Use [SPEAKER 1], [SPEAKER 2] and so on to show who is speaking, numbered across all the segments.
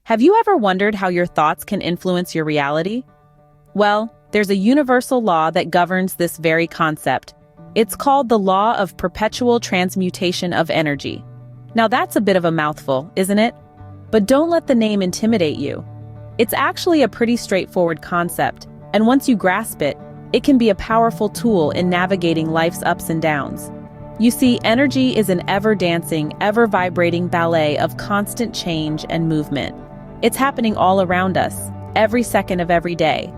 [SPEAKER 1] Have you ever wondered how your thoughts can influence your reality? Well, there's a universal law that governs this very concept. It's called the law of perpetual transmutation of energy. Now that's a bit of a mouthful, isn't it? But don't let the name intimidate you. It's actually a pretty straightforward concept, and once you grasp it, it can be a powerful tool in navigating life's ups and downs. You see, energy is an ever-dancing, ever-vibrating ballet of constant change and movement. It's happening all around us, every second of every day.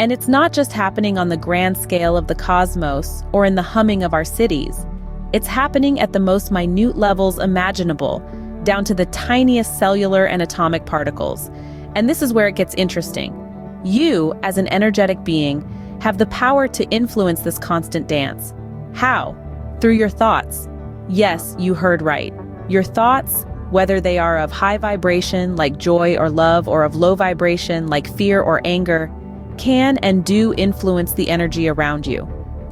[SPEAKER 1] And it's not just happening on the grand scale of the cosmos or in the humming of our cities. It's happening at the most minute levels imaginable, down to the tiniest cellular and atomic particles. And this is where it gets interesting. You, as an energetic being, have the power to influence this constant dance. How? Through your thoughts. Yes, you heard right. Your thoughts, whether they are of high vibration like joy or love, or of low vibration like fear or anger, can and do influence the energy around you.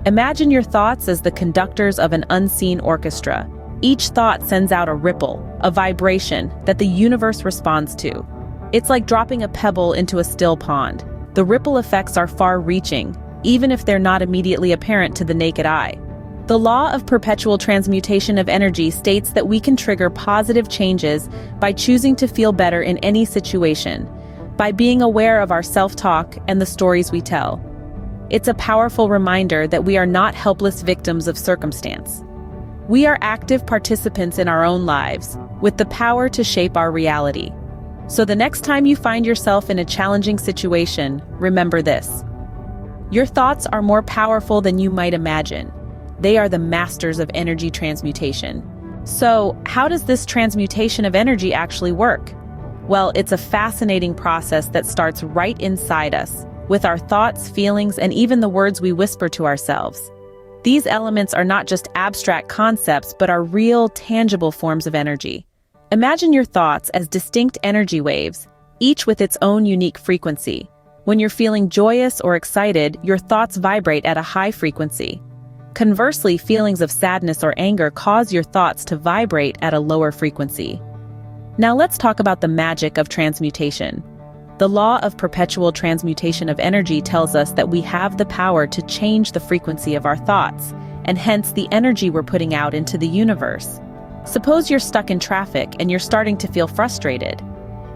[SPEAKER 1] Imagine your thoughts as the conductors of an unseen orchestra. Each thought sends out a ripple, a vibration that the universe responds to. It's like dropping a pebble into a still pond. The ripple effects are far-reaching, even if they're not immediately apparent to the naked eye. The law of perpetual transmutation of energy states that we can trigger positive changes by choosing to feel better in any situation, by being aware of our self-talk and the stories we tell. It's a powerful reminder that we are not helpless victims of circumstance. We are active participants in our own lives, with the power to shape our reality. So the next time you find yourself in a challenging situation, remember this. Your thoughts are more powerful than you might imagine. They are the masters of energy transmutation. So, how does this transmutation of energy actually work? Well, it's a fascinating process that starts right inside us, with our thoughts, feelings, and even the words we whisper to ourselves. These elements are not just abstract concepts, but are real, tangible forms of energy. Imagine your thoughts as distinct energy waves, each with its own unique frequency. When you're feeling joyous or excited, your thoughts vibrate at a high frequency. Conversely, feelings of sadness or anger cause your thoughts to vibrate at a lower frequency. Now let's talk about the magic of transmutation. The law of perpetual transmutation of energy tells us that we have the power to change the frequency of our thoughts, and hence the energy we're putting out into the universe. Suppose you're stuck in traffic and you're starting to feel frustrated.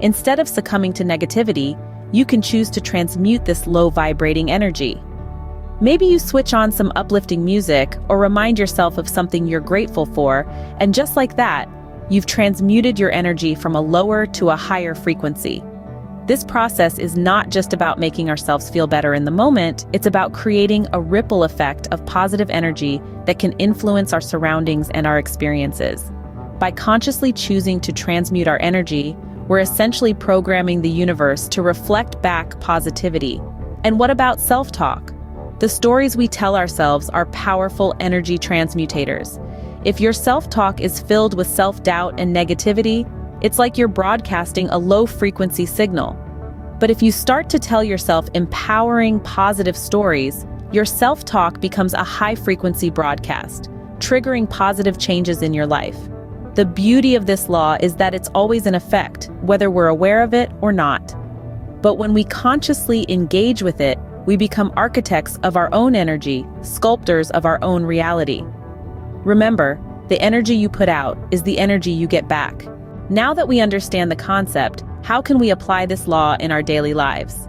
[SPEAKER 1] Instead of succumbing to negativity, you can choose to transmute this low-vibrating energy. Maybe you switch on some uplifting music or remind yourself of something you're grateful for, and just like that, you've transmuted your energy from a lower to a higher frequency. This process is not just about making ourselves feel better in the moment, it's about creating a ripple effect of positive energy that can influence our surroundings and our experiences. By consciously choosing to transmute our energy, we're essentially programming the universe to reflect back positivity. And what about self-talk? The stories we tell ourselves are powerful energy transmutators. If your self-talk is filled with self-doubt and negativity, it's like you're broadcasting a low-frequency signal. But if you start to tell yourself empowering, positive stories, your self-talk becomes a high-frequency broadcast, triggering positive changes in your life. The beauty of this law is that it's always in effect, whether we're aware of it or not. But when we consciously engage with it, we become architects of our own energy, sculptors of our own reality. Remember, the energy you put out is the energy you get back. Now that we understand the concept, how can we apply this law in our daily lives?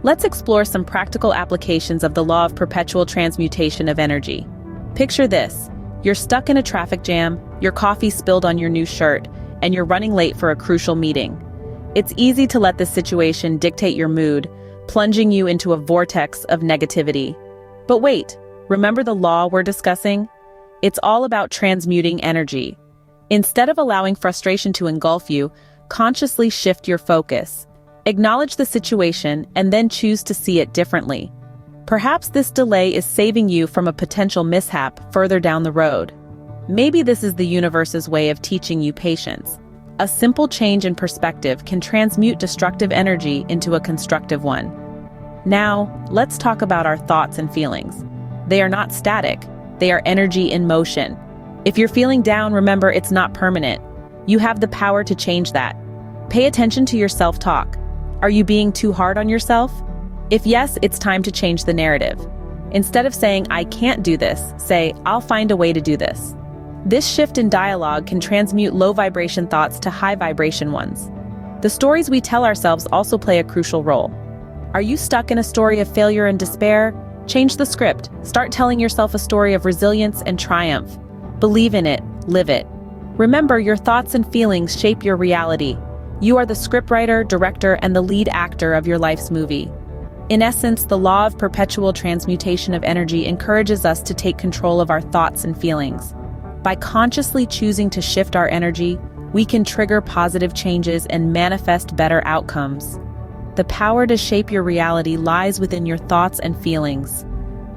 [SPEAKER 1] Let's explore some practical applications of the law of perpetual transmutation of energy. Picture this. You're stuck in a traffic jam, your coffee spilled on your new shirt, and you're running late for a crucial meeting. It's easy to let this situation dictate your mood, plunging you into a vortex of negativity. But wait, remember the law we're discussing? It's all about transmuting energy. Instead of allowing frustration to engulf you, consciously shift your focus. Acknowledge the situation and then choose to see it differently. Perhaps this delay is saving you from a potential mishap further down the road. Maybe this is the universe's way of teaching you patience. A simple change in perspective can transmute destructive energy into a constructive one. Now, let's talk about our thoughts and feelings. They are not static, they are energy in motion. If you're feeling down, remember it's not permanent. You have the power to change that. Pay attention to your self-talk. Are you being too hard on yourself? If yes, it's time to change the narrative. Instead of saying, "I can't do this," say, "I'll find a way to do this." This shift in dialogue can transmute low vibration thoughts to high vibration ones. The stories we tell ourselves also play a crucial role. Are you stuck in a story of failure and despair? Change the script. Start telling yourself a story of resilience and triumph. Believe in it, live it. Remember, your thoughts and feelings shape your reality. You are the scriptwriter, director, and the lead actor of your life's movie. In essence, the law of perpetual transmutation of energy encourages us to take control of our thoughts and feelings. By consciously choosing to shift our energy, we can trigger positive changes and manifest better outcomes. The power to shape your reality lies within your thoughts and feelings.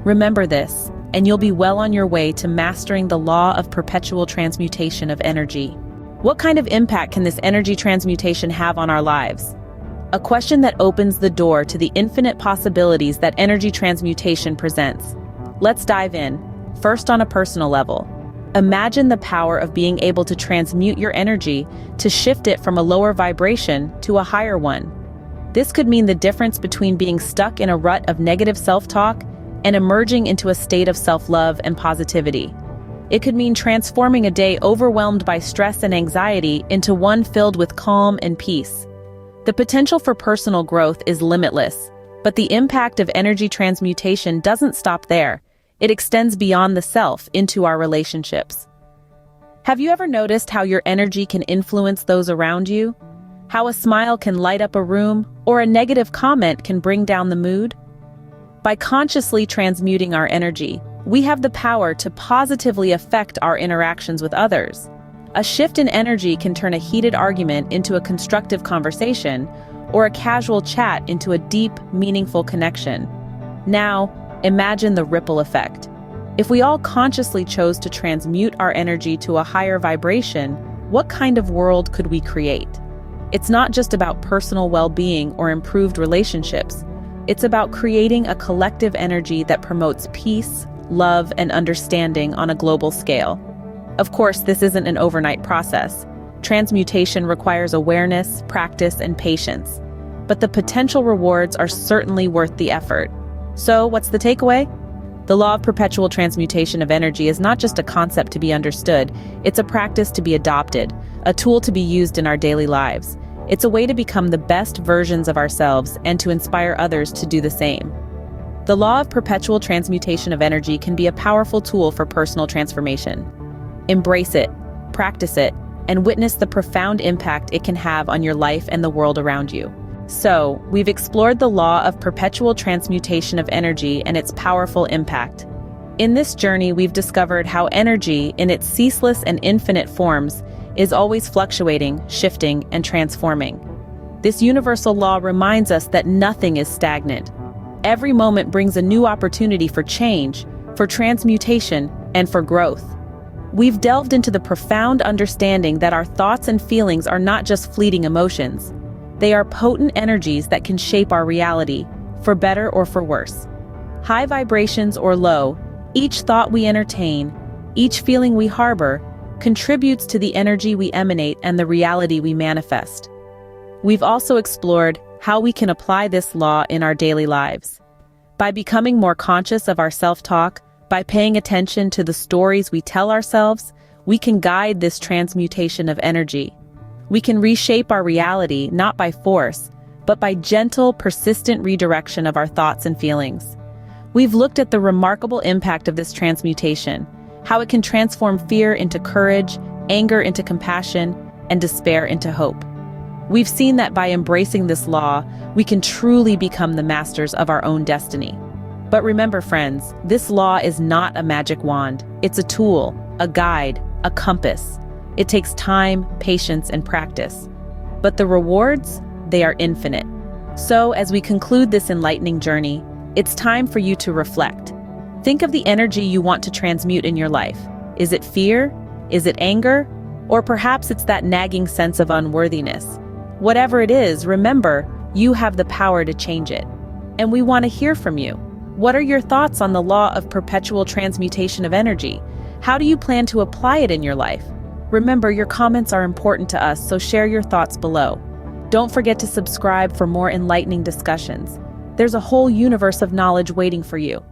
[SPEAKER 1] Remember this, and you'll be well on your way to mastering the law of perpetual transmutation of energy. What kind of impact can this energy transmutation have on our lives? A question that opens the door to the infinite possibilities that energy transmutation presents. Let's dive in. First, on a personal level. Imagine the power of being able to transmute your energy to shift it from a lower vibration to a higher one. This could mean the difference between being stuck in a rut of negative self-talk and emerging into a state of self-love and positivity. It could mean transforming a day overwhelmed by stress and anxiety into one filled with calm and peace. The potential for personal growth is limitless, but the impact of energy transmutation doesn't stop there. It extends beyond the self into our relationships. Have you ever noticed how your energy can influence those around you? How a smile can light up a room, or a negative comment can bring down the mood? By consciously transmuting our energy, we have the power to positively affect our interactions with others. A shift in energy can turn a heated argument into a constructive conversation, or a casual chat into a deep, meaningful connection. Now, imagine the ripple effect. If we all consciously chose to transmute our energy to a higher vibration, what kind of world could we create? It's not just about personal well-being or improved relationships. It's about creating a collective energy that promotes peace, love, and understanding on a global scale. Of course, this isn't an overnight process. Transmutation requires awareness, practice, and patience. But the potential rewards are certainly worth the effort. So, what's the takeaway? The law of perpetual transmutation of energy is not just a concept to be understood, it's a practice to be adopted, a tool to be used in our daily lives. It's a way to become the best versions of ourselves and to inspire others to do the same. The law of perpetual transmutation of energy can be a powerful tool for personal transformation. Embrace it, practice it, and witness the profound impact it can have on your life and the world around you. So, we've explored the law of perpetual transmutation of energy and its powerful impact. In this journey, we've discovered how energy, in its ceaseless and infinite forms, is always fluctuating, shifting, and transforming. This universal law reminds us that nothing is stagnant. Every moment brings a new opportunity for change, for transmutation, and for growth. We've delved into the profound understanding that our thoughts and feelings are not just fleeting emotions. They are potent energies that can shape our reality, for better or for worse. High vibrations or low, each thought we entertain, each feeling we harbor, contributes to the energy we emanate and the reality we manifest. We've also explored how we can apply this law in our daily lives. By becoming more conscious of our self-talk, by paying attention to the stories we tell ourselves, we can guide this transmutation of energy. We can reshape our reality not by force, but by gentle, persistent redirection of our thoughts and feelings. We've looked at the remarkable impact of this transmutation, how it can transform fear into courage, anger into compassion, and despair into hope. We've seen that by embracing this law, we can truly become the masters of our own destiny. But remember, friends, this law is not a magic wand. It's a tool, a guide, a compass. It takes time, patience, and practice. But the rewards, they are infinite. So, as we conclude this enlightening journey, it's time for you to reflect. Think of the energy you want to transmute in your life. Is it fear? Is it anger? Or perhaps it's that nagging sense of unworthiness. Whatever it is, remember, you have the power to change it. And we want to hear from you. What are your thoughts on the law of perpetual transmutation of energy? How do you plan to apply it in your life? Remember, your comments are important to us, so share your thoughts below. Don't forget to subscribe for more enlightening discussions. There's a whole universe of knowledge waiting for you.